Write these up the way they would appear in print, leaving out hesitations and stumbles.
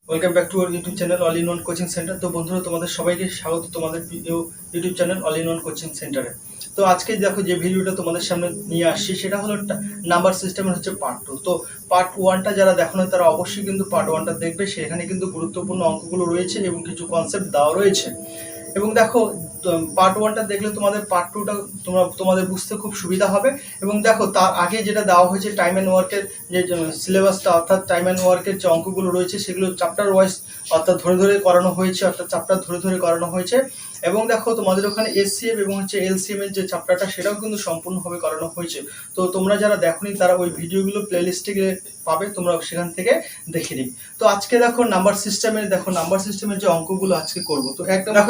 Welcome back to our YouTube channel all in one coaching centre. তো বন্ধুরা, তোমাদের সবাইকে স্বাগত তোমাদের YouTube channel all in one coaching সেন্টারে। তো আজকে দেখো যে ভিডিওটা তোমাদের সামনে নিয়ে আসছি সেটা হলো নাম্বার সিস্টেমের হচ্ছে পার্ট 2। তো পার্ট 1টা যারা দেখো না তারা অবশ্যই কিন্তু পার্ট 1টা দেখবে। সেখানে কিন্তু গুরুত্বপূর্ণ অঙ্কগুলো রয়েছে এবং কিছু কনসেপ্ট দেওয়া রয়েছে। এবং দেখো, পার্ট 1টা দেখলে তোমাদের পার্ট 2টা তোমাদের বুঝতে খুব সুবিধা হবে। এবং দেখো, তার আগে যেটা দেওয়া হয়েছে টাইম অ্যান্ড ওয়ার্কের যে সিলেবাসটা, অর্থাৎ টাইম অ্যান্ড ওয়ার্কের যে অঙ্কগুলো রয়েছে সেগুলো চ্যাপ্টার ওয়াইজ অর্থাৎ ধরে ধরে করানো হয়েছে, অর্থাৎ চ্যাপ্টার ধরে ধরে করানো হয়েছে। এবং দেখো, তোমাদের ওখানে এসসিএফ এবং হচ্ছে এলসিএম এর যে চ্যাপ্টারটা সেটাও কিন্তু সম্পূর্ণভাবে করানো হয়েছে। তো তোমরা যারা দেখোনি তারা ওই ভিডিওগুলো প্লেলিস্টে পাবে, তোমরা সেখান থেকে দেখে নিই। তো আজকে দেখো নাম্বার সিস্টেমের যে অঙ্কগুলো আজকে করব। তো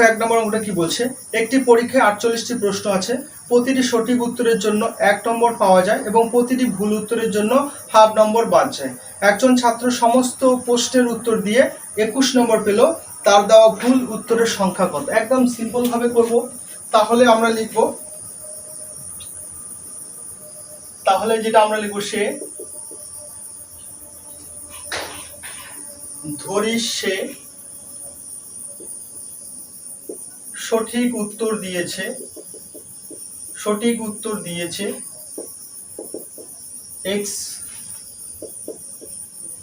এক নম্বর অঙ্কটা কি বলছে, একটি পরীক্ষায় 48টি প্রশ্ন আছে, প্রতিটি সঠিক উত্তরের জন্য 1 নম্বর পাওয়া যায় এবং প্রতিটি ভুল উত্তরের জন্য হাফ নম্বর বাদ যায়। একজন ছাত্র সমস্ত প্রশ্নের উত্তর দিয়ে 21 নম্বর পেল, তার দেওয়া ভুল উত্তরের সংখ্যা কত? একদম সিম্পল ভাবে করব। তাহলে যেটা আমরা লিখবো, সে ধরি সে সঠিক উত্তর দিয়েছে x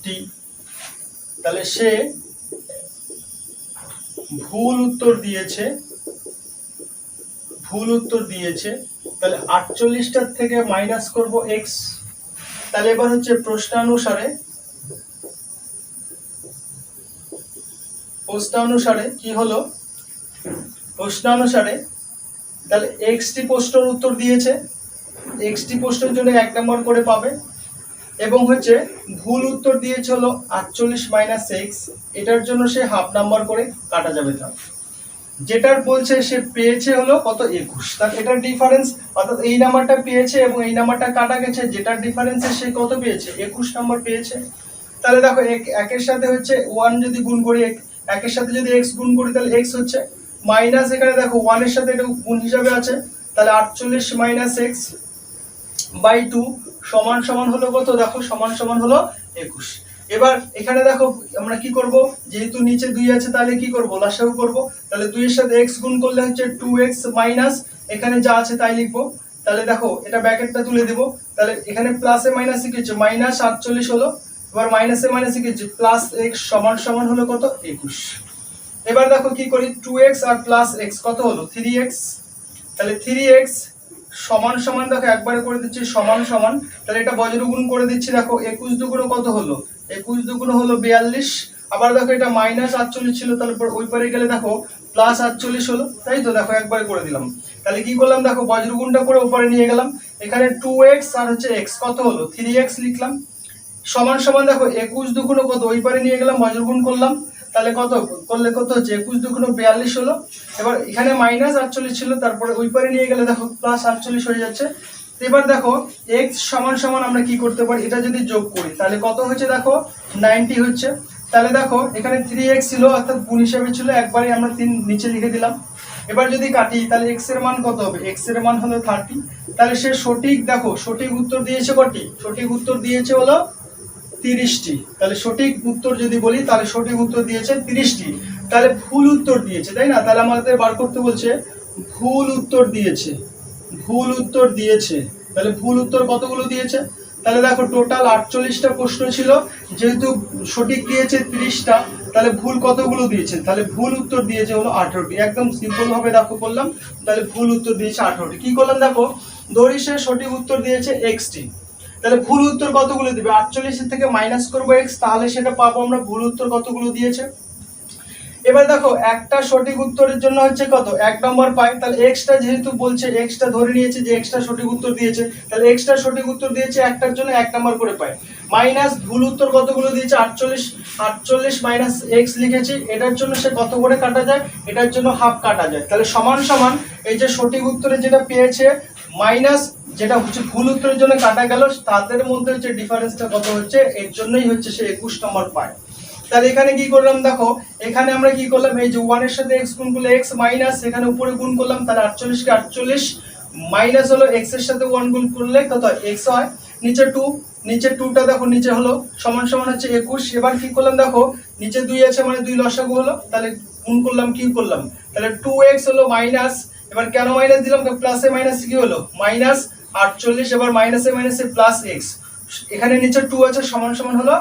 t। তাহলে সে ভুল উত্তর দিয়েছে তাহলে 48টার থেকে মাইনাস করব x। তাহলে এবার হচ্ছে প্রশ্নানুসারে কি হলো, তাহলে x টি প্রশ্নের উত্তর দিয়েছে, x টি প্রশ্নের জন্য 1 নম্বর করে পাবে। এবং হচ্ছে ভুল উত্তর দিয়েছে হলো 48 মাইনাস x, এটার জন্য সে হাফ নাম্বার করে কাটা যাবে। তার যেটার বলছে সে পেয়েছে হলো কত, 21। তার এটার ডিফারেন্স, অর্থাৎ এই নাম্বারটা পেয়েছে এবং এই নাম্বারটা কাটা গেছে, যেটার ডিফারেন্সে সে কত পেয়েছে, 21 নম্বর পেয়েছে। তাহলে দেখো, একের সাথে হচ্ছে 1 যদি গুণ করি, একের সাথে যদি x গুণ করি তাহলে x হচ্ছে মাইনাস, এখানে দেখো 1 এর সাথে এটা গুণ হিসাবে আছে, তাহলে 48 মাইনাস x বাই 2 সমান সমান হলো কত, দেখো সমান সমান হলো 21। এবার এখানে দেখো আমরা কি করব, যেহেতু নিচে 2 আছে তাহলে কি করব, লসাগু করব। তাহলে 2 এর সাথে x গুণ করলে হচ্ছে 2x মাইনাস এখানে যা আছে তাই লিখবো। তাহলে দেখো এটা ব্র্যাকেটটা তুলে দেব। তাহলে এখানে প্লাসে মাইনাসে কি হচ্ছে, মাইনাস 48 হলো। এবার মাইনাসে মাইনাসে কি হচ্ছে, প্লাস x সমান সমান হলো কত, 21। এবার দেখো কি করি, 2x আর প্লাস x কত হলো, 3x। তাহলে 3x সমান সমান, দেখো একবারে করে দিচ্ছি সমান সমান, তাহলে এটা বজ্রগুণ করে দিচ্ছি। দেখো 21 দুগুণ কত হলো, 21 দুগুণ হলো 42। আবার দেখো এটা মাইনাস 48 ছিল, তাহলে ওই পারে গেলে দেখো প্লাস 48 হলো, তাই তো। দেখো একবারে করে দিলাম। তাহলে কি করলাম, দেখো বজ্রগুণটা করে উপরে নিয়ে গেলাম। এখানে 2x আর হচ্ছে x কত হলো, 3x লিখলাম। সমান সমান দেখো 21 দুগুণ কত, ওই পারে নিয়ে গেলাম, বজ্রগুণ করলাম। তাহলে কত করলে কত হচ্ছে, 21 দুগুণ 42 হলো। এবার এখানে মাইনাস 48 ছিল, তারপরে ওই পারে নিয়ে গেলে দেখো প্লাস 48 হয়ে যাচ্ছে। এবার দেখো x সমান সমান আমরা কি করতে পারি, এটা যদি যোগ করি তাহলে কত হচ্ছে, দেখো 90 হচ্ছে। তাহলে দেখো এখানে 3x ছিল, অর্থাৎ গুণ হিসাবে ছিল, একবারে আমরা 3 নিচে লিখে দিলাম। এবার যদি কাটি তাহলে x এর মান কত হবে, x এর মান হলো 30। তাহলে সে সঠিক উত্তর দিয়েছে কটি, সঠিক উত্তর দিয়েছে হলো 30টি। তাহলে সঠিক উত্তর যদি বলি তাহলে সঠিক উত্তর দিয়েছে 30টি। তাহলে ভুল উত্তর দিয়েছে, তাই না? তাহলে আমাদের বার করতে বলছে ভুল উত্তর দিয়েছে। তাহলে ভুল উত্তর কতগুলো দিয়েছে, তাহলে দেখো টোটাল 48টা প্রশ্ন ছিল, যেহেতু সঠিক দিয়েছে 30টা, তাহলে ভুল কতগুলো দিয়েছে, তাহলে ভুল উত্তর দিয়েছে হলো 18টি। একদম সিম্পল ভাবে দেখো করলাম। তাহলে ভুল উত্তর দিয়েছে 18টি। কি করলাম, দেখো দরিশের সঠিক উত্তর দিয়েছে x টি। তাহলে ভুল উত্তর কতগুলো দিবে, 48 থেকে মাইনাস করবো x, তাহলে সেটা পাবো আমরা ভুল উত্তর কতগুলো দিয়েছে। এবার দেখো একটা সঠিক উত্তরের জন্য হচ্ছে কত, 1 নম্বর পাই। তাহলে এক্সটা যেহেতু বলছে, এক্সটা ধরে নিয়েছে যে এক্সটা সঠিক উত্তর দিয়েছে, তাহলে এক্সটা সঠিক উত্তর দিয়েছে, একটার জন্য 1 নম্বর করে পাই। মাইনাস ভুল উত্তর কতগুলো দিয়েছে, 48 মাইনাস x লিখেছি, এটার জন্য সে কত করে কাটা যায়, এটার জন্য হাফ কাটা যায়। তাহলে সমান সমান এই যে সঠিক উত্তরে যেটা পেয়েছে মাইনাস যেটা হচ্ছে ভুল উত্তরের জন্য কাটা গেল, তাদের মধ্যে হচ্ছে ডিফারেন্সটা কত হচ্ছে, এর জন্যই হচ্ছে সে 21 নম্বর পায়। তাহলে এখানে কি করলাম, দেখো এখানে আমরা কি করলাম, এই যে 1 এর সাথে x গুণ করলে x মাইনাস এখানে উপরে গুণ করলাম, তাহলে 48 কে 48 মাইনাস হলো x এর সাথে 1 গুণ করলে কত হয়, x হয়, নিচে 2 নিচে 2টা দেখো নিচে হলো সমান সমান হচ্ছে 21। এবার কি করলাম দেখো নিচে 2 আছে মানে 2 লসাগু হলো, তাহলে গুণ করলাম কি করলাম, তাহলে 2x হলো মাইনাস, এবার কেন মাইনাস দিলাম, প্লাসে মাইনাসে কি হলো মাইনাস 48, এবার মাইনাসে মাইনাসে প্লাস x, এখানে নিচে 2 আছে সমান সমান হলো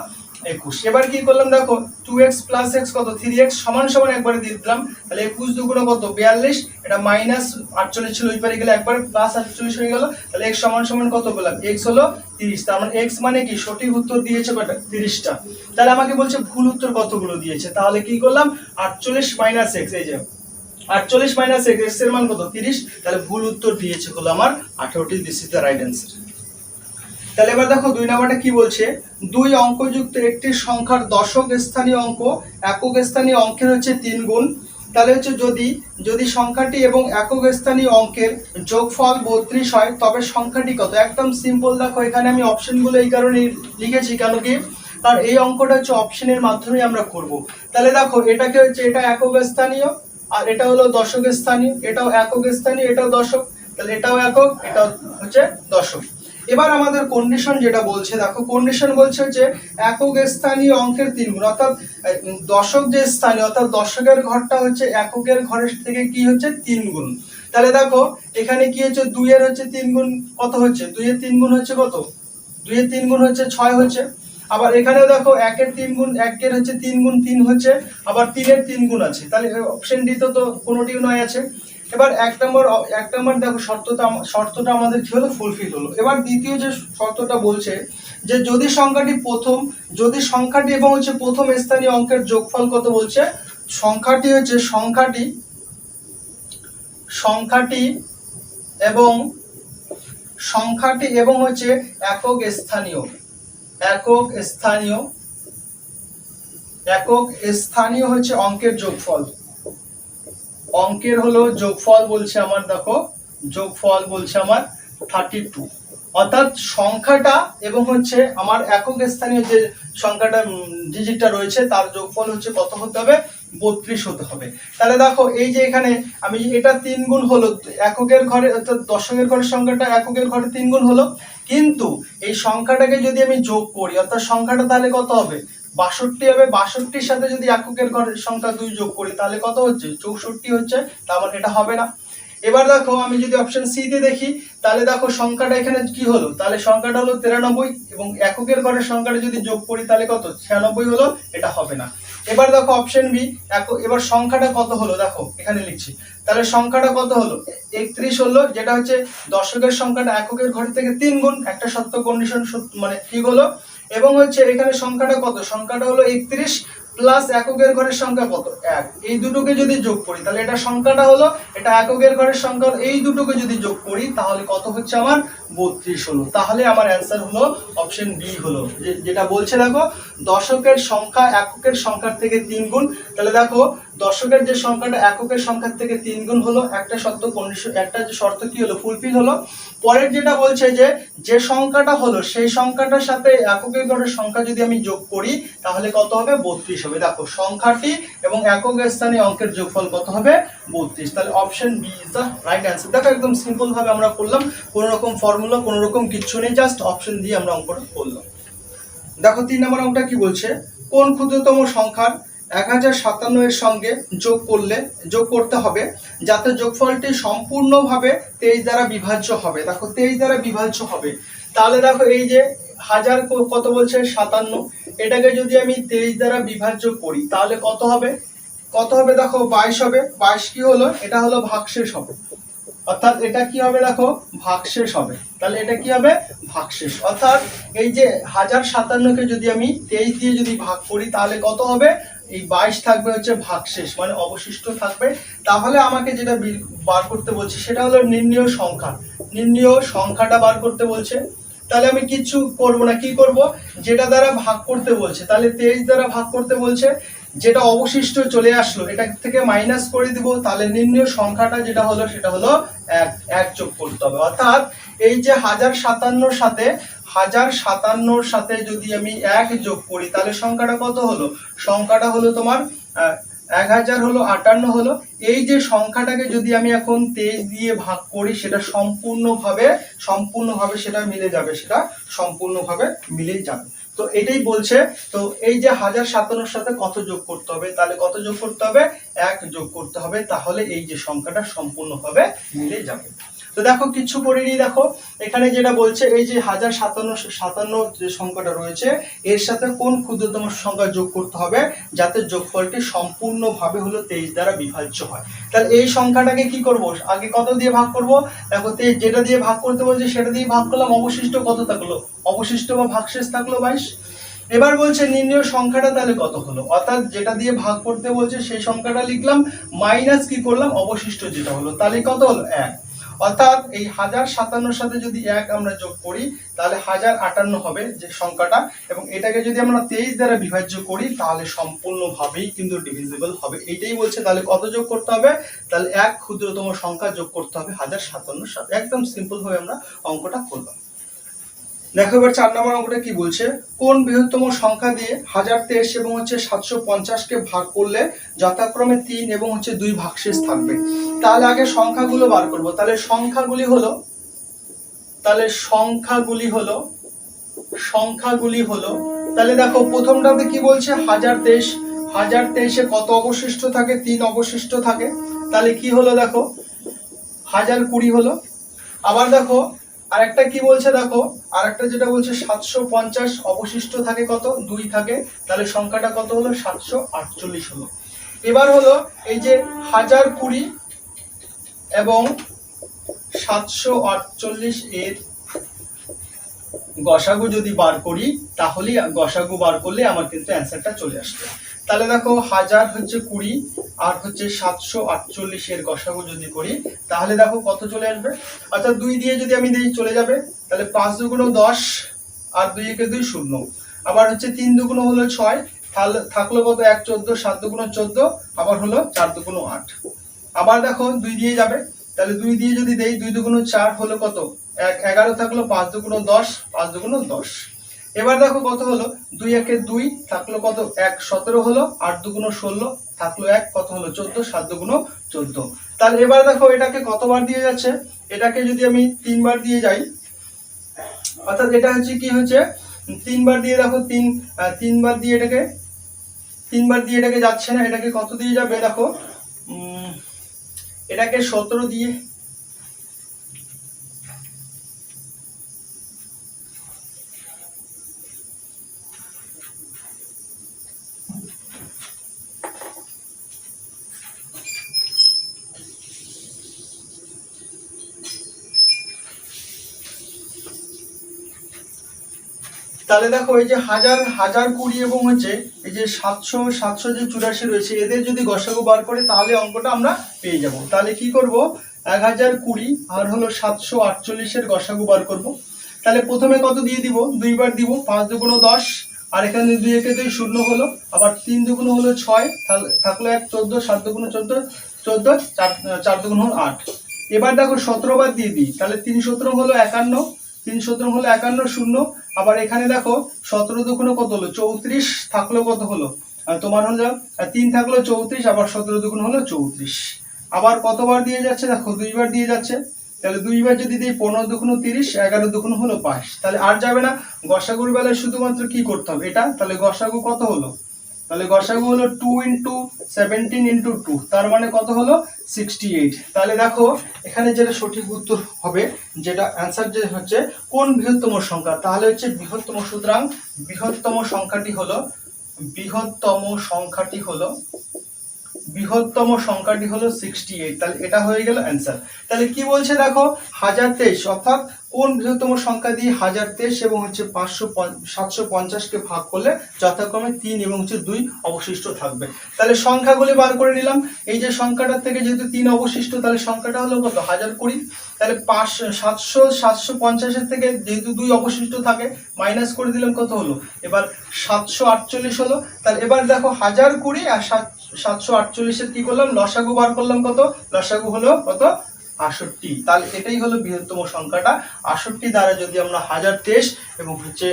21। এবার কি করলাম দেখো 2x প্লাস x কত 3x সমান সমান একবারে দিয়ে দিলাম, তাহলে 21 দুগুণ কত 42, এটা মাইনাস 48 ছিল ওই পারে গেলে একবারে প্লাস 48 হয়ে গেল, তাহলে x সমান সমান কত পেলাম x হলো 30। তার মানে x মানে কি সঠিক উত্তর দিয়েছে কয়টা 30টা। তাহলে আমাকে বলছে ভুল উত্তর কতগুলো দিয়েছে, তাহলে কি করলাম 48 মাইনাস x, এই যে 48 মাইনাস x, x এর মান কত 30, তাহলে ভুল উত্তর দিয়েছে হলো আমার 18টি, this is the right answer. তাহলে এবার দেখো 2 নাম্বারটা কি বলছে, 2 অঙ্কযুক্ত একটি সংখ্যার দশক স্থানীয় অঙ্ক একক স্থানীয় অঙ্কের হচ্ছে 3 গুণ, তাহলে হচ্ছে যদি সংখ্যাটি এবং একক স্থানীয় অঙ্কের যোগফল 32 হয় তবে সংখ্যাটি কত। একদম সিম্পল, দেখো এখানে আমি অপশনগুলো এই কারণে লিখেছি, কেন কি কারণ এই অঙ্কটা হচ্ছে অপশনের মাধ্যমে আমরা করব। তাহলে দেখো এটাকে হচ্ছে এটা একক স্থানীয়, আর এটা হলো দশক স্থানীয়, এটাও একক স্থানীয়, এটাও দশক, তাহলে এটাও একক, এটাও হচ্ছে দশক। এবার আমাদের কন্ডিশন যেটা বলছে, দেখো কন্ডিশন বলছে যে একক স্থানীয় অঙ্কের 3 গুণ, অর্থাৎ দশক যে স্থানীয় অর্থাৎ দশকের ঘরটা হচ্ছে এককের ঘরের থেকে কি হচ্ছে 3 গুণ। তাহলে দেখো এখানে কি হচ্ছে 2 এর হচ্ছে 3 গুণ কত হচ্ছে, 2 এর 3 গুণ হচ্ছে কত, 2 এর 3 গুণ হচ্ছে 6 হচ্ছে। আবার এখানেও দেখো 1 এর 3 গুণ 1 এর হচ্ছে 3 গুণ 3 হচ্ছে, আবার 3 এর 3 গুণ আছে, তাহলে অপশন ডি তো কোনোটিও নয় আছে। এবার এক নম্বর দেখো শর্তটা আমাদের কি হলো ফুলফিল হলো। এবার দ্বিতীয় যে শর্তটা বলছে যে যদি সংখ্যাটি এবং হচ্ছে প্রথম স্থানীয় অঙ্কের যোগফল কত বলছে, সংখ্যাটি এবং হচ্ছে একক স্থানীয় হচ্ছে অঙ্কের যোগফল বলছে আমার, দেখো যোগফল বলছে আমার 32, অর্থাৎ সংখ্যাটা এবং হচ্ছে আমার একক স্থানীয় যে সংখ্যাটা ডিজিটটা রয়েছে তার যোগফল হচ্ছে কত হতে হবে 32 হতে হবে। তাহলে দেখো এই যে এখানে আমি এটা 3 গুণ হলো এককের ঘরে, অর্থাৎ দশকের ঘরের সংখ্যাটা এককের ঘরে 3 গুণ হলো, কিন্তু এই সংখ্যাটাকে যদি আমি যোগ করি অর্থাৎ সংখ্যাটা তাহলে কত হবে 62 হবে, 62-র সাথে যদি এককের ঘরের সংখ্যা 2 যোগ করি তাহলে কত হচ্ছে 64 হচ্ছে, তার মানে এটা হবে না। এবার দেখো আমি যদি অপশন সি তে দেখি, তাহলে দেখো সংখ্যাটা এখানে কি হলো, তাহলে সংখ্যাটা হলো 93 এবং এককের ঘরের সংখ্যাটা যদি যোগ করি তাহলে কত 96 হলো, এটা হবে না। এবার দেখো অপশন বি, এবার সংখ্যাটা কত হলো দেখো এখানে লিখছি, তাহলে সংখ্যাটা কত হলো 31 হলো, যেটা হচ্ছে দশকের সংখ্যাটা এককের ঘর থেকে 3 গুণ, একটা সত্য কন্ডিশন মানে ঠিক হলো। এবং হচ্ছে এখানে সংখ্যাটা কত, সংখ্যাটা হলো 31 প্লাস এককের ঘরের সংখ্যা কত 1, এই দুটোকে যদি যোগ করি তাহলে এটা সংখ্যাটা হলো, এটা এককের ঘরের সংখ্যা, এই দুটোকে যদি যোগ করি তাহলে কত হচ্ছে আমার 32 হলো। তাহলে আমার অ্যান্সার হলো অপশন বি হলো, যেটা বলছে দেখো দশকের সংখ্যা এককের সংখ্যার থেকে 3 গুণ। তাহলে দেখো দশকের যে সংখ্যাটা এককের সংখ্যার থেকে 3 গুণ হলো, একটা শর্ত কন্ডিশন, একটা যে শর্ত কি হলো ফুলফিল হলো। পরের যেটা বলছে যে সংখ্যাটা হলো সেই সংখ্যাটার সাথে এককের ঘরের সংখ্যা যদি আমি যোগ করি তাহলে কত হবে 32 হবে। দেখো সংখ্যাটি এবং একক স্থানীয় অঙ্কের যোগফল কত হবে 32, তাহলে option B is the right answer. দেখো একদম সিম্পল ভাবে আমরা করলাম, কোনো রকম ফর্মুলা কোনো রকম কিচ্ছু নেই, জাস্ট অপশন দিয়ে আমরা অঙ্কটা করলাম। দেখো 3 নম্বর অঙ্কটা কি বলছে, কোন ক্ষুদ্রতম সংখ্যার 1057 এর সঙ্গে যোগ করতে হবে যাতে যোগফলটি সম্পূর্ণভাবে 23 দ্বারা বিভাজ্য হবে। দেখো 23 দ্বারা বিভাজ্য হবে, তাহলে দেখো এই যে 1000 কত বলছে 57, এটাকে যদি আমি 23 দ্বারা বিভাজ্য করি তাহলে কত হবে দেখো 22 হবে। 22 কি হলো, এটা হলো ভাগশেষ হবে, অর্থাৎ এটা কি হবে দেখো ভাগশেষ হবে, তাহলে এটা কি হবে ভাগশেষ, অর্থাৎ এই যে 1057কে যদি আমি 23 দিয়ে যদি ভাগ করি তাহলে কত হবে, এই 22 থাকবে হচ্ছে ভাগশেষ মানে অবশিষ্ট থাকবে। তাহলে আমাকে যেটা বার করতে বলছে সেটা হলো নির্ণেয় সংখ্যাটা বার করতে বলছে। তাহলে আমি কিছু করব না, কি করব, যেটা দ্বারা ভাগ করতে বলছে, তাহলে 23 দ্বারা ভাগ করতে বলছে, যেটা অবশিষ্ট চলে আসলো এটা থেকে মাইনাস করে দিব, তাহলে নির্ণেয় সংখ্যাটা যেটা হলো সেটা হলো 1 যোগ করতে হবে। অর্থাৎ এই যে 1057 সাথে যদি আমি 1 যোগ করি তাহলে সংখ্যাটা কত হলো, সংখ্যাটা হলো তোমার 1000 হলো 58 হলো। এই যে সংখ্যাটাকে যদি আমি এখন 23 দিয়ে ভাগ করি সেটা সম্পূর্ণভাবে সেটা মিলে যাবে, সেটা সম্পূর্ণভাবে মিলে যাবে। তো এটাই বলছে। তো এই যে 1057 সাথে কত যোগ করতে হবে, তাহলে কত যোগ করতে হবে, 1 যোগ করতে হবে, তাহলে এই যে সংখ্যাটা সম্পূর্ণভাবে মিলে যাবে। তো দেখো কিছু করিনি, দেখো এখানে যেটা বলছে এই যে 1057 যে সংখ্যাটা রয়েছে এর সাথে কোন ক্ষুদ্রতম সংখ্যা যোগ করতে হবে যাতে যোগফলটি সম্পূর্ণভাবে হলো 23 দ্বারা বিভাজ্য হয়। তাহলে এই সংখ্যাটাকে কি করব, আগে কত দিয়ে ভাগ করব, দেখো যেটা দিয়ে ভাগ করতে বলছে সেটা দিয়ে ভাগ করলাম, অবশিষ্ট কত থাকলো, অবশিষ্ট বা ভাগশেষ থাকলো 22। এবার বলছে নির্ণয় সংখ্যাটা তাহলে কত হলো, অর্থাৎ যেটা দিয়ে ভাগ করতে বলছে সেই সংখ্যাটা লিখলাম, মাইনাস কি করলাম অবশিষ্ট যেটা হলো, তাহলে কত হলো 1। অর্থাৎ এই 1057 সাথে যদি 1 আমরা যোগ করি তাহলে 1058 হবে যে সংখ্যাটা, এবং এটাকে যদি আমরা 23 দ্বারা বিভাজ্য করি তাহলে সম্পূর্ণভাবেই কিন্তু ডিভিজিবল হবে। এইটাই বলছে। তাহলে কত যোগ করতে হবে, তাহলে 1 ক্ষুদ্রতম সংখ্যা যোগ করতে হবে 1057 সাথে। একদম সিম্পল ভাবে আমরা অঙ্কটা করলাম। দেখো এবার 4 নম্বর অঙ্কটা কি বলছে, কোন বৃহত্তম সংখ্যা দিয়ে 1023 এবং 750 কে ভাগ করলে যথাক্রমে 3 এবং 2 ভাগশেষ থাকবে। তাহলে আগে সংখ্যাগুলো বার করব। তাহলে সংখ্যাগুলি হলো তাহলে দেখো প্রথমটাতে কি বলছে 1023 কত অবশিষ্ট থাকে, 3 অবশিষ্ট থাকে। তাহলে কি হলো দেখো 1020 হলো। আবার দেখো আরেকটা কি বলছে, দেখো আরেকটা যেটা বলছে 750 অবশিষ্ট থাকে কত, 2 থাকে। তাহলে সংখ্যাটা কত হলো 748 হলো। এবার হলো এই যে 1020 এবং 748 এর গসাগু যদি বার করি তাহলে গসাগু বার করলে আমার কিন্তু অ্যান্সারটা চলে আসবে। তাহলে দেখো 1020 আর 748 এর গসাগু যদি করি তাহলে দেখো কত চলে আসবে, অর্থাৎ 2 দিয়ে যদি আমি দিই চলে যাবে। তাহলে 5 দুগুণ 10 আর 2 একে 2 0। আবার 3 দুগুণ হলো 6, তাহলে থাকলো কত 1 14, 7 দুগুণ 14, আবার হলো 4 দুগুণ 8। আবার দেখো 2 দিয়ে যাবে, তাহলে 2 দিয়ে যদি দেই 2 দুগুণ 4 হলো কত 11 থাকলো, 5 দুগুণ 10, 5 দুগুণ 10। এবার দেখো কত হলো 2 একে 2 থাকলো কত 1 17 হলো, 8 দুগুণ 16 থাকলো 1 কত হলো 14, 7 দুগুণ 14। তাহলে এবার দেখো এটাকে কতবার দিয়ে যাচ্ছে, এটাকে যদি আমি 3 বার দিয়ে যাই, অর্থাৎ এটা হচ্ছে কি হচ্ছে 3 বার দিয়ে, দেখো 3 বার দিয়ে এটাকে যাচ্ছে না, এটাকে কত দিয়ে যাবে দেখো এটাকে 17 দিয়ে, তাহলে দেখো এই যে 1020 এবং এই যে 700 যে 84 রয়েছে এদের যদি গসাগু বার করে তাহলে অঙ্কটা আমরা পেয়ে যাব। তাহলে কি করব 1020 আর হলো 748 এর গসাগু বার করব। তাহলে প্রথমে কত দিয়ে দিব, 2 বার দিব, 5 দুগুণ 10 আর এখানে 2 একে 2 0 হলো, আবার 3 দুগুণ হলো 6 থাকলো 1 14, 7 দুগুণ 14, 4 দুগুণ হলো 8। এবার দেখো 17 বার দিয়ে দিই, তাহলে 3 17 হলো 51, 3 17 হলো 51 0। আবার এখানে দেখো 17 দুগুণে কত হলো 34, থাকলো কত হলো তোমার হলো 3 থাকলো 34, আবার 17 দুগুণ হলো 34। আবার কতবার দিয়ে যাচ্ছে দেখো 2 বার দিয়ে যাচ্ছে, তাহলে 2 বার যদি দিই 15 দুগুণ 30, 11 দুগুণ হলো 5। তাহলে আর যাবে না, গসাগুর বেলায় শুধুমাত্র কি করতে হবে এটা, তাহলে গসাগু কত হলো, তাহলে গসাগু হলো 2 × 17 × 2, তার মানে কত হলো 68। তাহলে দেখো এখানে যেটা সঠিক উত্তর হবে, যেটা অ্যান্সার যে হচ্ছে কোন বৃহত্তম সংখ্যা, তাহলে হচ্ছে বৃহত্তম। সুতরাং বৃহত্তম সংখ্যাটি হলো 68। তাহলে এটা হয়ে গেল অ্যান্সার। তাহলে কি বলছে দেখো 1023, অর্থাৎ কোন বৃহত্তম সংখ্যা দিয়ে 1023 এবং 750 কে ভাগ করলে যথাক্রমে 3 এবং 2 অবশিষ্ট থাকবে। তাহলে সংখ্যাগুলি বার করে নিলাম। এই যে সংখ্যাটার থেকে যেহেতু 3 অবশিষ্ট, তাহলে সংখ্যাটা হলো কত 1020। তাহলে 750 এর থেকে যেহেতু 2 অবশিষ্ট থাকে মাইনাস করে দিলাম, কত হলো এবার 748 হলো। তাহলে এবার দেখো 1020 আর 748 এর কি করলাম লসাগু বার করলাম, কত লসাগু হলো কত 68। তাহলে এটাই হলো বৃহত্তম সংখ্যাটা। 68 দ্বারা যদি আমরা 1023 এবং হচ্ছে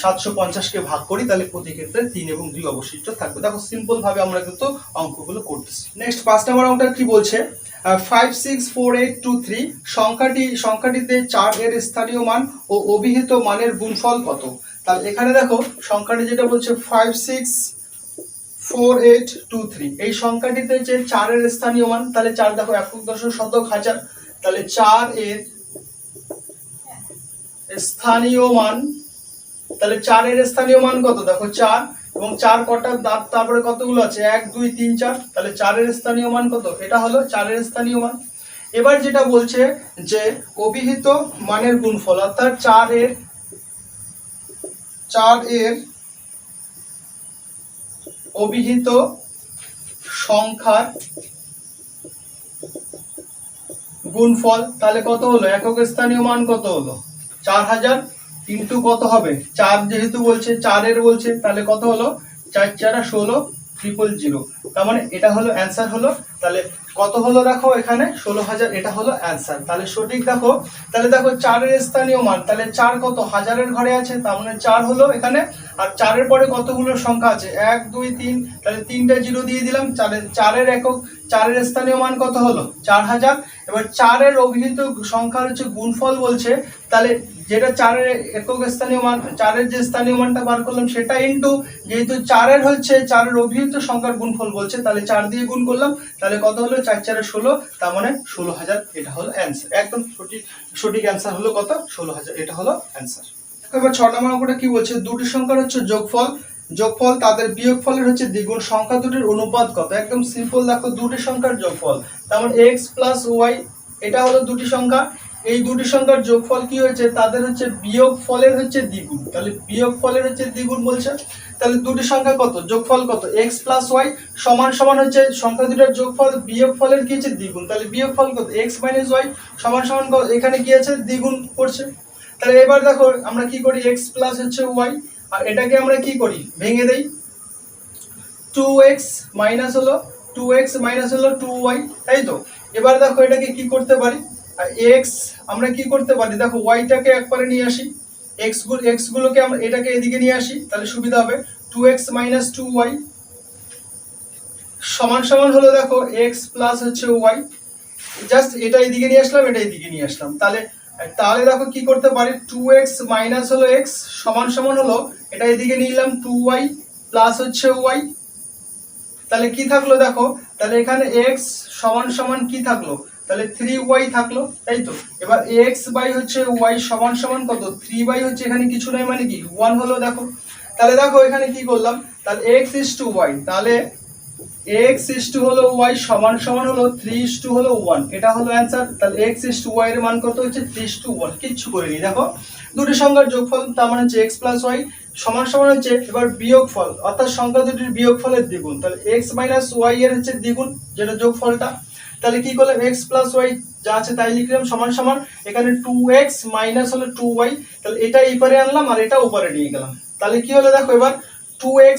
750কে ভাগ করি তাহলে প্রতি ক্ষেত্রে 3 এবং 2 অবশিষ্ট থাকবে। দেখো সিম্পল ভাবে আমরা কিন্তু অঙ্কগুলো করতেছি। নেক্সট 5 নম্বর অঙ্কটা কি বলছে, 564823 সংখ্যাটিতে 4 এর স্থানীয় মান ও অভিহিত মানের গুণফল কত। তাহলে এখানে দেখো সংখ্যাটি যেটা বলছে 564823, এই সংখ্যাটিতে যে 4 এর স্থানীয় মান, তাহলে 4 দেখো একক দশক শতক হাজার, তাহলে 4 এর স্থানীয় মান, তাহলে 4 এর স্থানীয় মান কত, দেখো 4 এবং 4 কটা দাঁত, তারপরে কতগুলো আছে 1 2 3 4, তাহলে 4 এর স্থানীয় মান কত, এটা হলো 4 এর স্থানীয় মান। এবার যেটা বলছে যে অভিহিত মানের গুণফল, অর্থাৎ 4 এর অভিহিত সংখ্যার গুণফল, তাহলে কত হলো, একক স্থানীয় মান কত হলো 4000 কিন্তু কত হবে 4, যেহেতু বলছে 4 এর বলছে, তাহলে কত হলো 4 4 16 000, তার মানে এটা হলো অ্যান্সার হলো। তাহলে কত হলো দেখো এখানে 16000, এটা হলো অ্যান্সার। তাহলে সঠিক দেখো, তাহলে দেখো 4 এর স্থানীয় মান, তাহলে 4 কত হাজারের ঘরে আছে, তার মানে 4 হলো এখানে। আর 4 এর পরে কতগুলো সংখ্যা আছে 1 2 3, তাহলে 3টা জিরো দিয়ে দিলাম। 4 এর একক, 4 এর স্থানীয় মান কত হলো 4000। এবার 4 এর অভিহিত সংখ্যার হচ্ছে গুণফল বলছে, তাহলে যেটা 4 এর একক স্থানীয় মান, 4 এর যে স্থানীয় মানটা বার করলাম সেটা ইনটু, যেহেতু 4 এর হচ্ছে 4 এর অভিহিত সংখ্যার গুণফল বলছে, তাহলে 4 দিয়ে গুণ করলাম, তাহলে কত হলো 4 4 16, তার মানে 16000, এটা হলো অ্যান্সার। একদম সঠিক অ্যান্সার হলো কত 16000, এটা হলো অ্যান্সার। এবার 6 নম্বর অঙ্কটা কি বলছে, দুটি সংখ্যার হচ্ছে যোগফল তাদের বিয়োগফলের হচ্ছে দ্বিগুণ, সংখ্যা দুটির অনুপাত কত। একদম সিম্পল, দেখো দুটি সংখ্যার যোগফল, তার মানে x প্লাস y, এটা হলো দুটি সংখ্যা, এই দুটি সংখ্যার যোগফল কি হয়েছে, তাদের হচ্ছে বিয়োগফলের হচ্ছে দ্বিগুণ, তাহলে বিয়োগফলের হচ্ছে দ্বিগুণ বলছে। তাহলে দুটি সংখ্যা কত, যোগফল কত x প্লাস y সমান সমান হচ্ছে সংখ্যা দুটার যোগফল বিয়োগফলের কি হচ্ছে দ্বিগুণ, তাহলে বিয়োগফল কত x মাইনাস y সমান সমান এখানে কি আছে দ্বিগুণ করছে। তাহলে এবার দেখো আমরা কি করি, x প্লাস হচ্ছে y, আর এটাকে আমরা কি করি ভেঙে দেই, 2x মাইনাস হলো 2y, তাই তো। এবার দেখো এটাকে কি করতে পারি, আর x আমরা কি করতে পারি, দেখো y-টাকে একবারে নিয়ে আসি, x গুলোকে আমরা এটাকে এদিকে নিয়ে আসি, তাহলে সুবিধা হবে 2x মাইনাস 2y সমান সমান হলো দেখো x প্লাস হচ্ছে y, জাস্ট এটা এদিকে নিয়ে আসলাম, এটা এদিকে নিয়ে আসলাম, তাহলে দেখো কি করতে পারি, 2x মাইনাস হলো x সমান সমান হলো, এটা এদিকে নিলাম 2y প্লাস হচ্ছে y, তাহলে কি থাকলো দেখো, তাহলে এখানে x সমান সমান কি থাকলো, তাহলে 3y থাকলো, তাই তো। এবার x বাই হচ্ছে y সমান সমান কত, 3y হচ্ছে এখানে কিছু নয় মানে কি 1 হলো দেখো। তাহলে দেখো এখানে কি করলাম, তাহলে x is to y, তাহলে x is to হলো y সমান সমান হলো 3 is to হলো 1, এটা হলো অ্যান্সার। তাহলে x is to y এর মান কত হচ্ছে 3 is to 1, কিচ্ছু করিনি। দেখো দুটি সংখ্যার যোগফল, তার মানে হচ্ছে x প্লাস y সমান সমান হচ্ছে এবার বিয়োগফল, অর্থাৎ সংখ্যা দুটির বিয়োগফলের দ্বিগুণ, তাহলে x মাইনাস y এর হচ্ছে দ্বিগুণ যেটা যোগফলটা। তাহলে কি করলাম, x প্লাস y যা আছে তাই লিখলাম সমান সমান, এখানে 2x মাইনাস হলো 2y, তাহলে এটা এইপারে আনলাম আর এটা উপরে নিয়ে গেলাম, তাহলে কি হলো দেখো এবার 2x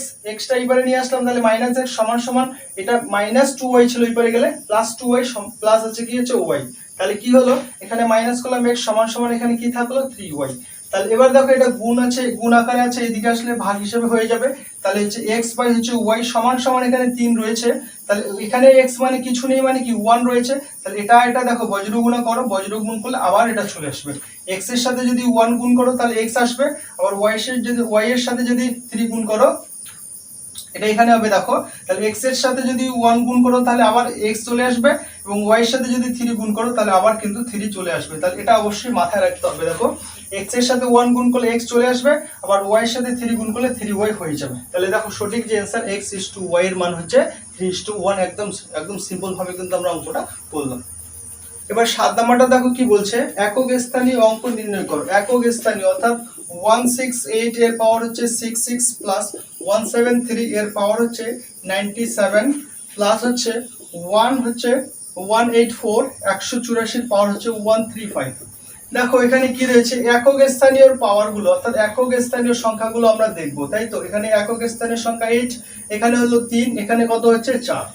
টা এইপারে নিয়ে আসলাম, তাহলে মাইনাস x সমান সমান, এটা মাইনাস 2y ছিল এইপারে গেলে প্লাস 2y প্লাস হচ্ছে কি হচ্ছে y, তাহলে কি হলো এখানে মাইনাস করলাম x সমান সমান, এখানে কি থাকলো 3y। তাহলে এবার দেখো এটা গুণ আছে, গুণ আকারে আছে, এদিকে আসলে ভাগ হিসেবে হয়ে যাবে, তাহলে হচ্ছে x বাই হচ্ছে y সমান সমান, এখানে 3 রয়েছে, তাহলে এখানে x মানে কিছু নেই মানে কি 1 রয়েছে, তাহলে এটা দেখো বজ্রগুণ করো, বজ্রগুণ করলে আবার এটা চলে আসবে, x এর সাথে যদি 1 গুণ করো তাহলে x আসবে, আবার y এর সাথে যদি 3 গুণ করো এটা এখানে হবে দেখো, তাহলে x এর সাথে যদি 1 গুণ করো তাহলে আবার x চলে আসবে, এবং y এর সাথে যদি 3 গুণ করো তাহলে আবার কিন্তু 3 চলে আসবে, তাহলে এটা অবশ্যই মাথায় রাখতে হবে। দেখো x এর সাথে 1 গুণ করলে x চলে আসবে, আবার y এর সাথে 3 গুণ করলে 3y হয়ে যাবে, তাহলে দেখো সঠিক যে answer x is to y এর মান হচ্ছে 3 is to 1, একদম সিম্পল ভাবে কিন্তু আমরা অঙ্কটা করলাম। এবার 7 নাম্বারটা দেখো কি বলছে, একক স্থানীয় অঙ্ক নির্ণয় করো। একক স্থানীয় অর্থাৎ 168 এর পাওয়ার হচ্ছে 66 প্লাস 173 এর পাওয়ার হচ্ছে 97 প্লাস হচ্ছে 184 184 এর পাওয়ার হচ্ছে 135। দেখো এখানে কি রয়েছে, একক স্থানীয় পাওয়ার গুলো অর্থাৎ একক স্থানীয় সংখ্যাগুলো আমরা দেখবো, তাই তো। এখানে একক স্থানীয় সংখ্যা 8, এখানে হলো 3, এখানে কত হচ্ছে 4।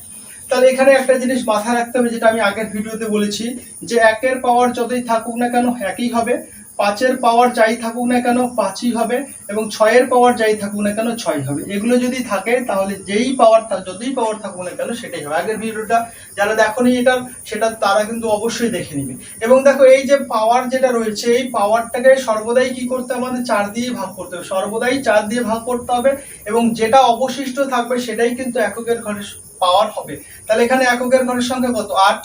তাহলে এখানে একটা জিনিস মাথায় রাখতে হবে, যেটা আমি আগের ভিডিওতে বলেছি, যে 1-এর পাওয়ার যতই থাকুক না কেন একই হবে, 5-এর পাওয়ার যাই থাকুক না কেন 5ই হবে, এবং 6-এর পাওয়ার যাই থাকুক না কেন 6 হবে। এগুলো যদি থাকে তাহলে যেই পাওয়ার যতই পাওয়ার থাকুক না কেন সেটাই হবে। আগের ভিডিওটা যারা দেখোনি এটা, সেটা তারা কিন্তু অবশ্যই দেখে নিবে। এবং দেখো এই যে পাওয়ার যেটা রয়েছে, এই পাওয়ারটাকে সর্বদাই কি করতে হবে, আমাদের 4 দিয়ে ভাগ করতে হবে, সর্বদাই 4 দিয়ে ভাগ করতে হবে, এবং যেটা অবশিষ্ট থাকবে সেটাই কিন্তু এককের ঘরের পাওয়ার হবে। তাহলে এখানে এককের ঘরের সংখ্যা কত, 8।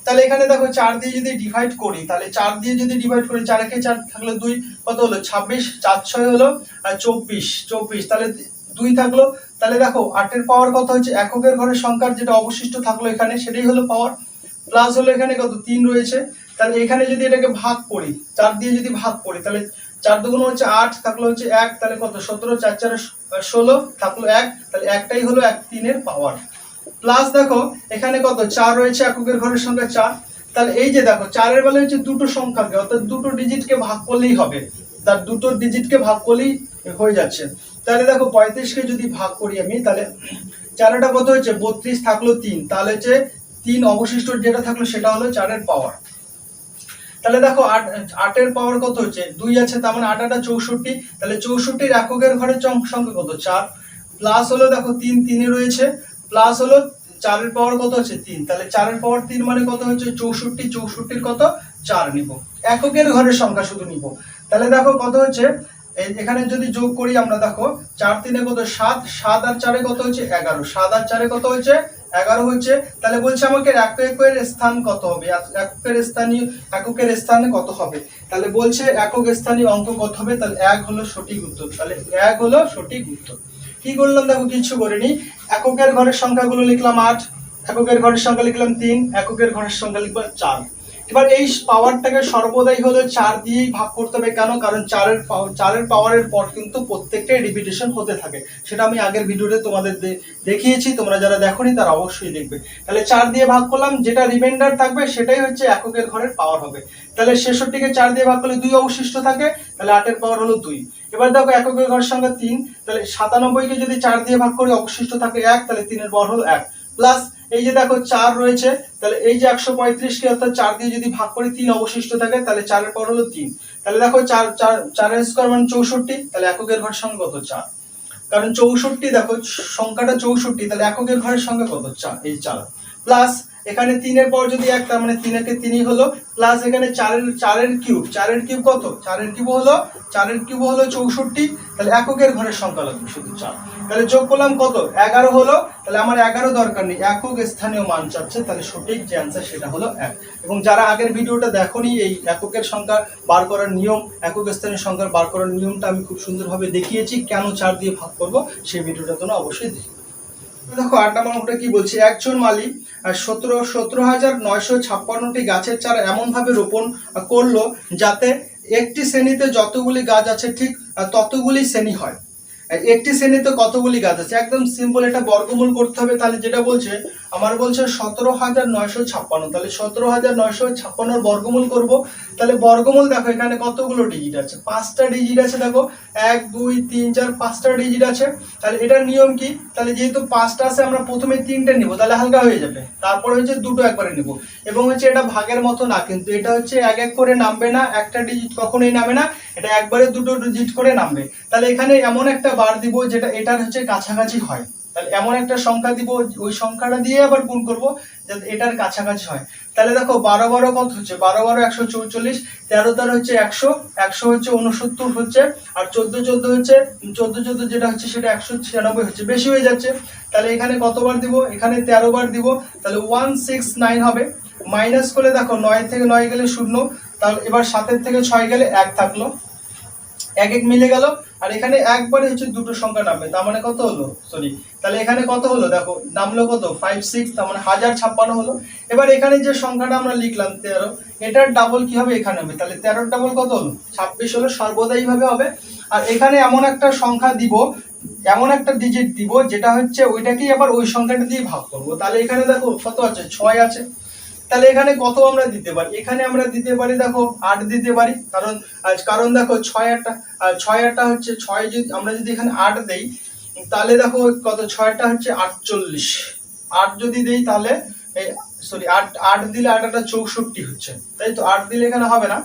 তাহলে এখানে দেখো 4 দিয়ে যদি ডিভাইড করি, তাহলে 4 দিয়ে যদি ডিভাইড করি, 4 একে 4 থাকলো 2, কত হলো 26, 4 6 হলো 24, তাহলে 2 থাকলো। তাহলে দেখো 8-এর পাওয়ার কত হচ্ছে, এককের ঘরের সংখ্যার যেটা অবশিষ্ট থাকলো এখানে সেটাই হলো পাওয়ার, প্লাস হলো এখানে কত 3 রয়েছে। তাহলে এখানে যদি এটাকে ভাগ করি, 4 দিয়ে যদি ভাগ করি, তাহলে 4 দুগুণ হচ্ছে 8, থাকলো হচ্ছে 1, তাহলে কত 17, 4 4 16, থাকলো 1, তাহলে একটাই হলো 3-এর পাওয়ার। প্লাস দেখো এখানে কত 4 রয়েছে, এককের ঘরের সংখ্যা 4। তাহলে এই যে দেখো 4-এর বেলা হচ্ছে দুটো সংখ্যাকে, অর্থাৎ দুটো ডিজিটকে ভাগ করলেই হবে, তার দুটো ডিজিটকে ভাগ করলেই হয়ে যাচ্ছে। তাহলে দেখো 35-কে যদি ভাগ করি আমি, তাহলে 4-টা কত হচ্ছে 32, থাকলো 3, তাহলে হচ্ছে 3 অবশিষ্ট যেটা থাকলো সেটা হলো 4-এর পাওয়ার। তাহলে দেখো 8-এর পাওয়ার কত হচ্ছে 2 আছে, তার মানে 8 8 64, তাহলে 64-র এককের ঘরের সংখ্যা কত 4, প্লাস হলো দেখো 3 3 রয়েছে, প্লাস হলো 4-এর পাওয়ার কত হচ্ছে 3, তাহলে 4-এর পাওয়ার 3 মানে কত হচ্ছে 64, 64-র কত 4 নিব, এককের ঘরের সংখ্যা শুধু নিব। তাহলে দেখো কত হচ্ছে, এখানে যদি যোগ করি আমরা, দেখো 4 3 কত 7, 7 আর 4 কত হচ্ছে 11, 7 আর 4 কত হচ্ছে 11 হচ্ছে। তাহলে বলছে আমাকে এককের স্থান কত হবে, এককের স্থানে কত হবে, তাহলে বলছে একক স্থানীয় অঙ্ক কত হবে, তাহলে 1 হলো সঠিক উত্তর। তাহলে 1 হলো সঠিক উত্তর। কি করলাম দেখো, কিছু করিনি, এককের ঘরের সংখ্যাগুলো লিখলাম 8, এককের ঘরের সংখ্যা লিখলাম 3, এককের ঘরের সংখ্যা লিখলাম 4। এবার এই পাওয়ারটাকে সর্বদাই হলো 4 দিয়েই ভাগ করতে হবে, কেন, কারণ 4-এর পাওয়ারের পর কিন্তু প্রত্যেকটাই রিপিটেশন হতে থাকে, সেটা আমি আগের ভিডিওতে তোমাদের দেখিয়েছি, তোমরা যারা দেখোনি তারা অবশ্যই দেখবে। তাহলে 4 দিয়ে ভাগ করলাম, যেটা রিমাইন্ডার থাকবে সেটাই হচ্ছে এককের ঘরের পাওয়ার হবে। তাহলে 66-কে 4 দিয়ে ভাগ করলে 2 অবশিষ্ট থাকে, তাহলে 8-এর পাওয়ার হলো 2। এবার দেখো এককের ঘরের সংখ্যা 3, তাহলে 97-কে যদি 4 দিয়ে ভাগ করি অবশিষ্ট থাকে 1, তাহলে 3-এর পাওয়ার হলো 1, প্লাস এই যে দেখো 4 রয়েছে, তাহলে এই যে 135-কে অর্থাৎ 4 দিয়ে যদি ভাগ করি 3 অবশিষ্ট থাকে, তাহলে 4-এর পাওয়ার হলো 3। তাহলে দেখো 4 স্কয়ার মানে 64, তাহলে এককের ঘরের সংখ্যা কত 4, কারণ 64 দেখো সংখ্যাটা 64, তাহলে এককের ঘরের সংখ্যা কত 4, এই 4, প্লাস এখানে 3-এর পাওয়ার যদি 1, তার মানে 3 একে 3ই হলো, প্লাস এখানে 4-এর কিউব, 4-এর কিউব কত, 4-এর কিউব হলো 64, তাহলে এককের ঘরের সংখ্যা লাগবে শুধু 4। তাহলে যোগ করলাম কত 11 হলো, তাহলে আমার 11 দরকার নেই, একক স্থানীয় মান চাচ্ছে, তাহলে সঠিক যে অ্যান্সার সেটা হলো 1। এবং যারা আগের ভিডিওটা দেখোনি, এই এককের সংখ্যা বার করার নিয়ম, একক স্থানীয় সংখ্যা বার করার নিয়মটা আমি খুব সুন্দরভাবে দেখিয়েছি, কেন 4 দিয়ে ভাগ করব সেই ভিডিওটা তোমরা অবশ্যই দেখো। দেখো 8 নম্বর অঙ্কটা কি বলছে, একজন মালিক 17,956টি গাছের চারা এমন ভাবে রোপণ করলো যাতে একটি শ্রেণীতে যতগুলি গাছ আছে ঠিক ততগুলি শ্রেণী হয়। একটি শ্রেণীতে কতগুলি গাছ আছে, একদম সিম্পল, এটা বর্গমূল করতে হবে। তাহলে যেটা বলছে আমার বলছে 17,956, তাহলে 17,956 বর্গমূল করব। তাহলে বর্গমূল দেখো এখানে কতগুলো ডিজিট আছে, 5টা ডিজিট আছে, দেখো 1 2 3 4 5টা ডিজিট আছে। তাহলে এটার নিয়ম কি, তাহলে যেহেতু 5টা আছে আমরা প্রথমে 3টে নিব, তাহলে হালকা হয়ে যাবে, তারপরে হচ্ছে দুটো একবারে নিব। এবং হচ্ছে এটা ভাগের মতো না, কিন্তু এটা হচ্ছে এক এক করে নামবে না, একটা ডিজিট কখনোই নামে না, এটা একবারে দুটো ডিজিট করে নামবে। তাহলে এখানে এমন একটা বার দিব যেটা এটার হচ্ছে কাছাকাছি হয়, তাহলে এমন একটা সংখ্যা দিব, ওই সংখ্যাটা দিয়ে আবার গুণ করব যাতে এটার কাছাকাছি হয়। তাহলে দেখো 12 12 কত হচ্ছে, 12 12 144, 13 13 হচ্ছে 100, 100 হচ্ছে 69 হচ্ছে, আর 14 14 হচ্ছে 14 14 যেটা হচ্ছে সেটা 196 হচ্ছে, বেশি হয়ে যাচ্ছে। তাহলে এখানে কতবার দিব, এখানে 13 বার দিব, তাহলে 169 হবে। মাইনাস করে দেখো 9 থেকে 9 গেলে 0, তাহলে এবার 7 থেকে 6 গেলে 1 থাকলো, 1 1 মিলে গেল, আর এখানে একবারে হচ্ছে দুটো সংখ্যা নামবে, তার মানে কত হলো, সরি, তাহলে এখানে কত হলো দেখো নামলো কত 5 6, তার মানে 1056 হলো। এবার এখানে যে সংখ্যাটা আমরা লিখলাম 13, এটার ডাবল কি হবে এখানে হবে, তাহলে 13 ডাবল কত হলো 26 হলো, সর্বদা এইভাবে হবে। আর এখানে এমন একটা সংখ্যা দিব, এমন একটা ডিজিট দিব যেটা হচ্ছে ওইটাকেই আবার ওই সংখ্যাটা দিয়ে ভাগ করব। তাহলে এখানে দেখো কত আছে 6 আছে, তাহলে এখানে কত আমরা দিতে পারি, এখানে আমরা দিতে পারি দেখো 8 দিতে পারি, কারণ দেখো 6 8টা হচ্ছে 6, যদি আমরা যদি এখানে 8 দেই, তাহলে দেখো কত 6টা হচ্ছে 48, 8 যদি দেই তাহলে সরি 8 8 দিলে 8 একটা 64 হচ্ছে, তাই তো? 8 দিলে এখানে হবে না।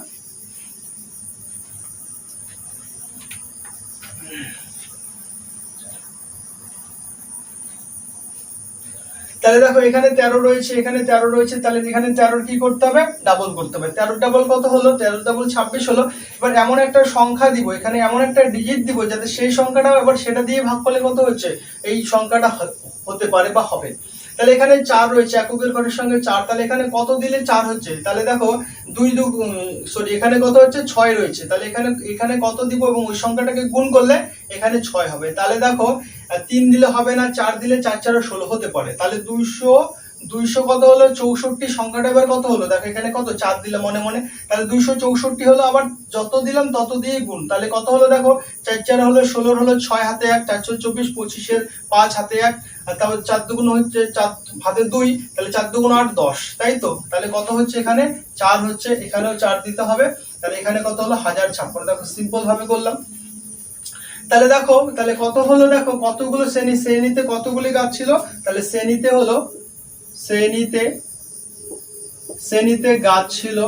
তাহলে দেখো এখানে 13 রয়েছে, এখানে 13 রয়েছে, তাহলে এখানে 13 কি করতে হবে? ডাবল করতে হবে। 13 ডাবল কত হলো? 13 ডাবল 26 হলো। এবার এমন একটা সংখ্যা দিব, এখানে এমন একটা ডিজিট দিব যাতে সেই সংখ্যাটা এবার সেটা দিয়ে ভাগ করলে কত হচ্ছে এই সংখ্যাটা হতে পারে বা হবে। তাহলে এখানে 4 রয়েছে, এককের ঘরের সঙ্গে 4, তাহলে এখানে কত দিলে 4 হচ্ছে? তাহলে দেখো সরি এখানে কত হচ্ছে? 6 রয়েছে, তাহলে এখানে এখানে কত দিব এবং ওই সংখ্যাটাকে গুণ করলে এখানে 6 হবে। তাহলে দেখো 3 দিলে হবে না, 4 দিলে 4 4 16 হতে পারে। তাহলে 200 কত হলো? 64। সংখ্যাটা এবার কত হলো? দেখো এখানে কত 4 দিলে মনে মনে, তাহলে 264 হলো। আবার যত দিলাম তত দিয়ে গুণ, তাহলে কত হলো? দেখো 4 4 হলো 16 হলো, 6 হাতে 1, 4 24, 25 5 হাতে 1, আর তারপর 4 দুগুণ হচ্ছে 4 হাতে 2, তাহলে 4 দুগুণ 8 10, তাই তো? তাহলে কত হচ্ছে? এখানে 4 হচ্ছে, এখানেও 4 দিতে হবে। তাহলে এখানে কত হলো? 1056। দেখো সিম্পল ভাবে করলাম। তাহলে দেখো তাহলে কত হলো? দেখো কতগুলো শ্রেণীতে কতগুলি গাছ ছিল? তাহলে শ্রেণীতে হলো শ্রেণীতে গাছ ছিল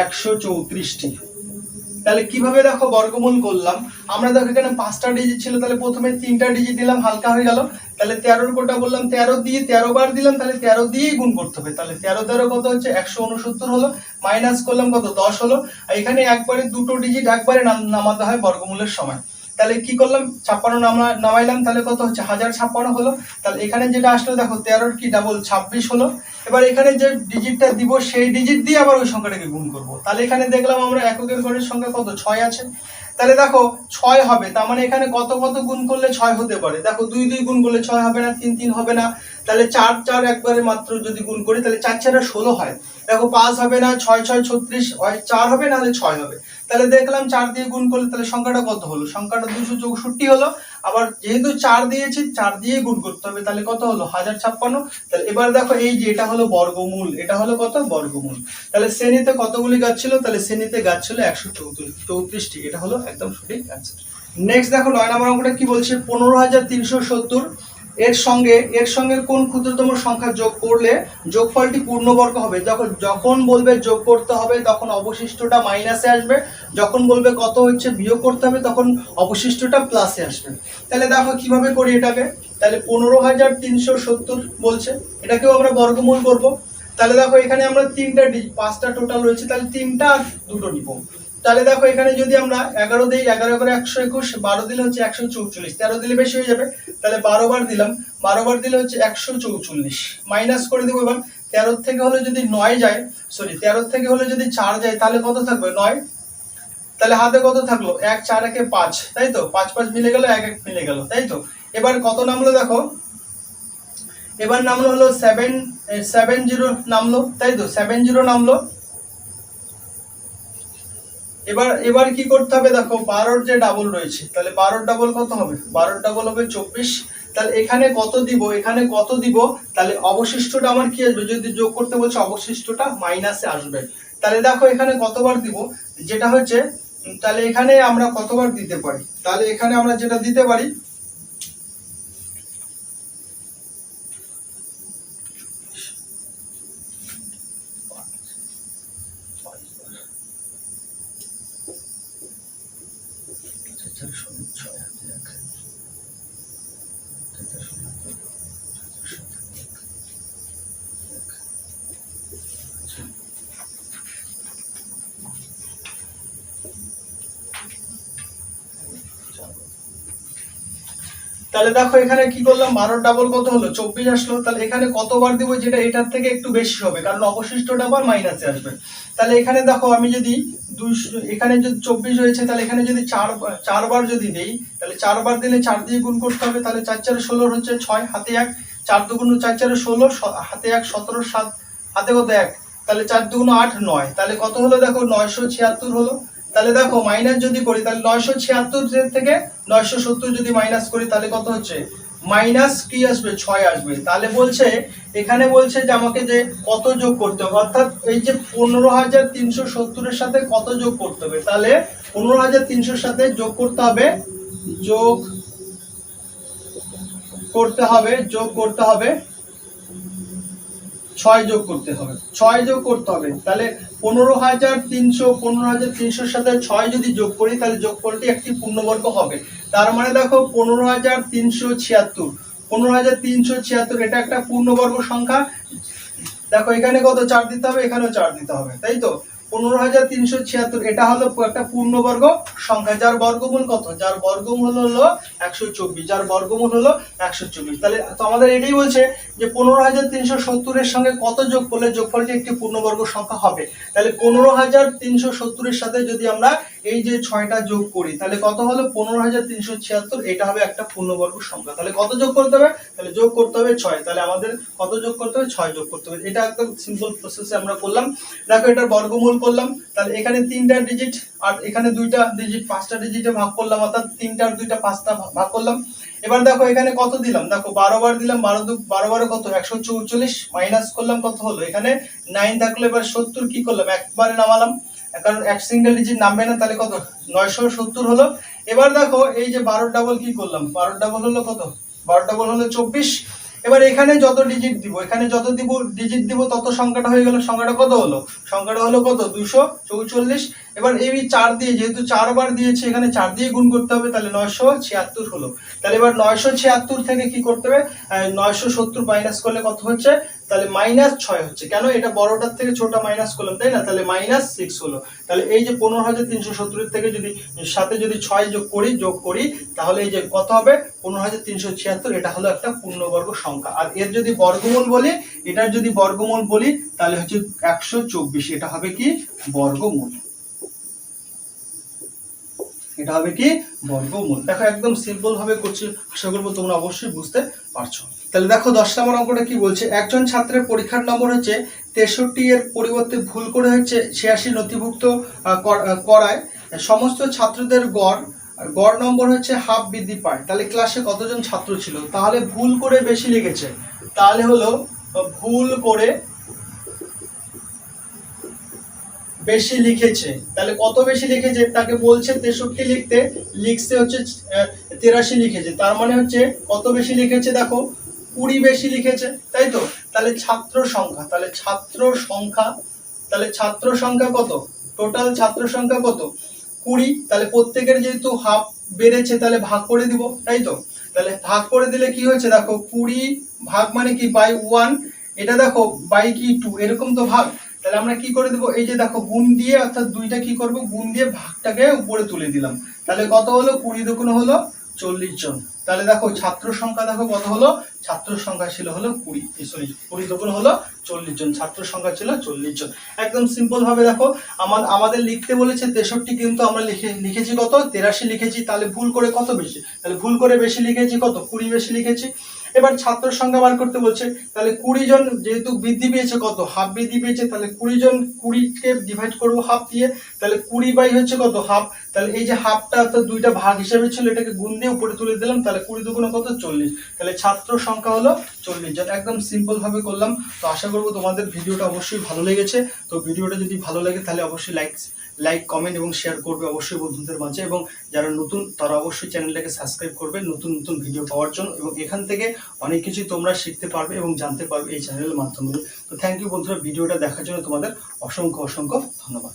134টি। তাহলে কিভাবে দেখো বর্গমূল করলাম আমরা? দেখো এখানে 5টা ডিজিট ছিল, তাহলে প্রথমে 3টা ডিজিট দিলাম, হালকা হয়ে গেল। তাহলে 13 কোটা বললাম, 13 দিয়ে 13 বার দিলাম, তাহলে 13 দিয়েই গুণ করতে হবে। তাহলে 13 13 কত হচ্ছে? 169 হলো, মাইনাস করলাম কত? 10 হলো। আর এখানে একবারে দুটো ডিজিট একবারে নামাতে হয় বর্গমূলের সময়। তাহলে কি করলাম? 56 নামাইলাম, তাহলে কত হচ্ছে? 1056 হলো। তাহলে এখানে যেটা আসলো দেখো 13 কি ডাবল 26 হলো। এবার এখানে যে ডিজিটটা দিব সেই ডিজিট দিয়ে আবার ওই সংখ্যাটাকে গুণ করব। তাহলে এখানে দেখলাম আমরা এককের ঘরের সংখ্যা কত? 6 আছে। তাহলে দেখো 6 হবে, তার মানে এখানে কত কত গুণ করলে 6 হতে পারে? দেখো 2 2 গুণ করলে 6 হবে না, 3 3 হবে না, তাহলে 4 4 একবারে মাত্র যদি গুণ করি তাহলে 4 4 16 হয়। দেখো 5 হবে না, 6 6 36 হয়, 4 হবে না, হলে 6 হবে। তাহলে দেখলাম 4 দিয়ে গুণ করলে তাহলে সংখ্যাটা কত হলো? সংখ্যাটা 264 হলো। আবার যেহেতু 4 দিয়েছি 4 দিয়ে গুণ করতে হবে, তাহলে কত হলো? 1056। তাহলে এবার দেখো এই যে এটা হলো বর্গমূল, এটা হলো কত? বর্গমূল। তাহলে শ্রেণীতে কতগুলি গাছ ছিল? তাহলে শ্রেণীতে গাছ ছিল 134টি। এটা হলো একদম সঠিক অ্যান্সার। নেক্সট দেখো 9 নম্বর অঙ্কটা কি বলছে? 15370 এর সঙ্গে কোন ক্ষুদ্রতম সংখ্যা যোগ করলে যোগফলটি পূর্ণবর্গ হবে? যখন বলবে যোগ করতে হবে তখন অবশিষ্টটা মাইনাসে আসবে, যখন বলবে কত হচ্ছে বিয়োগ করতে হবে তখন অবশিষ্টটা প্লাসে আসবে। তাহলে দেখো কিভাবে করি এটাকে। তাহলে 15370 বলছে, এটাকেও আমরা বর্গমূল করব। তাহলে দেখো এখানে আমরা 5টা টোটাল রয়েছে, তাহলে 3টা আর 2টো নিব। তাহলে দেখো এখানে যদি আমরা 11 দিই, 11 করে 121, 12 দিলে হচ্ছে 144, 13 দিলে বেশি হয়ে যাবে, তাহলে 12 বার দিলাম, 12 বার দিলে হচ্ছে 144, মাইনাস করে দেবো। এবার 13 থেকে হলে যদি 9 যায়, সরি 13 থেকে হলে যদি 4 যায় তাহলে কত থাকবে? 9। তাহলে হাতে কত থাকলো? 1 4 1 5, তাই তো? 5 5 মিলে গেল, 1 1 মিলে গেল, তাই তো? এবার কত নামলো দেখো, এবার নামলো হলো 70 নামলো, তাই তো? 70 নামলো। এবার কি করতে হবে? দেখো 12 যে ডাবল রয়েছে, তাহলে 12 ডাবল কত হবে? 12 ডাবল হবে 24। তাহলে এখানে কত দিব? এখানে কত দিব? তাহলে অবশিষ্টটা আমার কি আসবে? যদি যোগ করতে বলছে অবশিষ্টটা মাইনাসে আসবে। তাহলে দেখো এখানে কতবার দিব? যেটা হচ্ছে তাহলে এখানে আমরা কতবার দিতে পারি? তাহলে এখানে আমরা যেটা দিতে পারি, তাহলে দেখো এখানে কি করলাম? 12 ডাবল কত হলো? 24 আসলো। তাহলে এখানে কতবার দিব? যেটা এটার থেকে একটু বেশি হবে, কারণ অবশিষ্টটা আবার মাইনাসে আসবে। তাহলে এখানে দেখো আমি যদি এখানে যদি 24 হয়েছে, তাহলে এখানে যদি 4 বার যদি দেই, তাহলে 4 বার দিলে 4 দিয়ে গুণ করতে হবে। তাহলে 4 4 16 হচ্ছে 6 হাতে 1, 4 দুগুণ 4 4 16, হাতে 1 17, 7 হাতে কত 1, তাহলে 4 দুগুণ 8 9, তাহলে কত হলো? দেখো 976 হলো। তাহলে দেখো মাইনাস যদি করি তাহলে 976 থেকে 970 যদি মাইনাস করি তাহলে কত হচ্ছে? মাইনাস কি আসবে? 6 আসবে। তাহলে বলছে এখানে বলছে যে আমাকে যে কত যোগ করতে হবে, অর্থাৎ এই যে 15370 এর সাথে কত যোগ করতে হবে। তাহলে 15300 এর সাথে যোগ করতে হবে, যোগ করতে হবে, যোগ করতে হবে 6 যোগ করতে হবে, 6 যোগ করতে হবে। তাহলে 15,300 সাথে 6 যদি যোগ করি তাহলে যোগফলটি একটি পূর্ণবর্গ হবে। তার মানে দেখো 15,376, 15,376 এটা একটা পূর্ণবর্গ সংখ্যা। দেখো এখানে কত 4 দিতে হবে, এখানেও 4 দিতে হবে, তাই তো। 15,376 এটা হলো একটা পূর্ণবর্গ সংখ্যা যার বর্গমূল কত, যার বর্গমূল হলো 124, যার বর্গমূল হলো 124। তাহলে তো আমাদের এটাই বলছে যে 15,370 এর সঙ্গে কত যোগ করলে যোগফলটি একটি পূর্ণবর্গ সংখ্যা হবে। তাহলে 15,370 এর সাথে যদি আমরা এই যে 6টা যোগ করি তাহলে কত হলো 15,376, এটা হবে একটা পূর্ণবর্গ সংখ্যা। তাহলে কত যোগ করতে হবে, তাহলে যোগ করতে হবে 6। তাহলে আমাদের কত যোগ করতে হবে, 6 যোগ করতে হবে। এটা একদম সিম্পল প্রসেসে আমরা করলাম। দেখো এটার বর্গমূল করলাম, তাহলে এখানে 3টা ডিজিট আর এখানে 2টা ডিজিট, 5টা ডিজিটে ভাগ করলাম, অর্থাৎ 3টা আর 2টা 5টা ভাগ করলাম। এবার দেখো এখানে কত দিলাম, দেখো 12 বার দিলাম, 12 বারে কত 144, মাইনাস করলাম কত হলো, এখানে 9 থাকলো। এবার 70 কি করলাম, একবারে নামালাম, কারণ এক সিঙ্গেল ডিজিট নামবে না, তাহলে কত 970 হলো। এবার দেখো এই যে 12 ডাবল কি করলাম, 12 ডাবল হলো কত, 12 ডাবল হলো 24। এবার এখানে যত ডিজিট দিব, এখানে যত ডিজিট দিব তত সংখ্যাটা হয়ে গেল। সংখ্যাটা কত হলো, সংখ্যাটা হলো কত 244। এবার এই 4 দিয়ে, যেহেতু 4 বার দিয়েছে এখানে 4 দিয়ে গুণ করতে হবে, তাহলে 976 হলো। তাহলে এবার 976 থেকে কি করতে হবে, 970 মাইনাস করলে কত হচ্ছে, তাহলে -6 হচ্ছে। কেন, এটা বড়টার থেকে ছোটটা মাইনাস করলাম, তাই না, তাহলে -6 হলো। তাহলে এই যে 15,370 থেকে যদি সাথে যদি 6 যোগ করি তাহলে এই যে কত হবে 15,376, এটা হলো একটা পূর্ণবর্গ সংখ্যা। আর এর যদি বর্গমূল বলি, এটার যদি বর্গমূল বলি তাহলে হচ্ছে 124, এটা হবে কি বর্গমূল, এটা হবে কি বর্গমূল। দেখো একদম সিম্পল ভাবে করছি, আশা করবো তোমরা অবশ্যই বুঝতে পারছো। তাহলে দেখো 10 নম্বর অঙ্কটা কি বলছে, একজন ছাত্রের পরীক্ষার নম্বর হচ্ছে 63, এর পরিবর্তে ভুল করে হচ্ছে 86 নথিভুক্ত করায় সমস্ত ছাত্রদের গড় নম্বর হচ্ছে হাফ বৃদ্ধি পায়। তাহলে ক্লাসে কতজন ছাত্র ছিল, তাহলে ভুল করে বেশি লিখেছে, তাহলে হলো ভুল করে বেশি লিখেছে। তাহলে কত বেশি লিখেছে, তাকে বলছে 63 লিখতে, লিখছে হচ্ছে 83 লিখেছে। তার মানে হচ্ছে কত বেশি লিখেছে, দেখো 20 বেশি লিখেছে, তাই তো। তাহলে ছাত্র সংখ্যা, তাহলে ছাত্র সংখ্যা কত, টোটাল ছাত্র সংখ্যা কত 20। তাহলে প্রত্যেকের যেহেতু হাফ বেড়েছে তাহলে ভাগ করে দিব, তাই তো। তাহলে ভাগ করে দিলে কি হয়েছে, দেখো 20 ভাগ মানে কি বাই 1, এটা দেখো বাই কি 2, এরকম তো ভাগ। তাহলে আমরা কি করে দেবো, এই যে দেখো গুণ দিয়ে, অর্থাৎ 2টা কি করবো গুণ দিয়ে ভাগটাকে উপরে তুলে দিলাম। তাহলে কত হলো 20 দুগুণ হলো 40 জন। তাহলে দেখো ছাত্র সংখ্যা দেখো কত হলো, ছাত্র সংখ্যা ছিল হলো 20 দুগুণ হলো 40 জন, ছাত্র সংখ্যা ছিল 40 জন। একদম সিম্পল ভাবে দেখো আমাদের লিখতে বলেছে 63, কিন্তু আমরা লিখেছি কত 83 লিখেছি। তাহলে ভুল করে কত বেশি, তাহলে ভুল করে বেশি লিখেছি কত 20 বেশি লিখেছি। এবার ছাত্র সংখ্যা বার করতে বলছে, তাহলে 20 জন যেহেতু বৃদ্ধি পেয়েছে কত হাফ বৃদ্ধি পেয়েছে, তাহলে 20 জন 20কে ডিভাইড করবো হাফ দিয়ে, তাহলে 20 বাই হচ্ছে কত হাফ। তাহলে এই যে হাফটা তো 2টা ভাগ হিসেবে ছিল, এটাকে গুণ দিয়ে উপরে তুলে দিলাম, তাহলে 20 দুগুণে কত 40। তাহলে ছাত্র সংখ্যা হলো 40 জন। একদম সিম্পল ভাবে করলাম। তো আশা করবো তোমাদের ভিডিওটা অবশ্যই ভালো লেগেছে। তো ভিডিওটা যদি ভালো লাগে তাহলে অবশ্যই লাইক কমেন্ট এবং শেয়ার করবে অবশ্যই বন্ধুদের মাঝে, এবং যারা নতুন তারা অবশ্যই চ্যানেলটাকে সাবস্ক্রাইব করবে নতুন নতুন ভিডিও পাওয়ার জন্য, এবং এখান থেকে অনেক কিছু তোমরা শিখতে পারবে এবং জানতে পারবে এই চ্যানেলের মাধ্যমে। তো থ্যাংক ইউ বন্ধুরা, ভিডিওটা দেখার জন্য তোমাদের অসংখ্য ধন্যবাদ।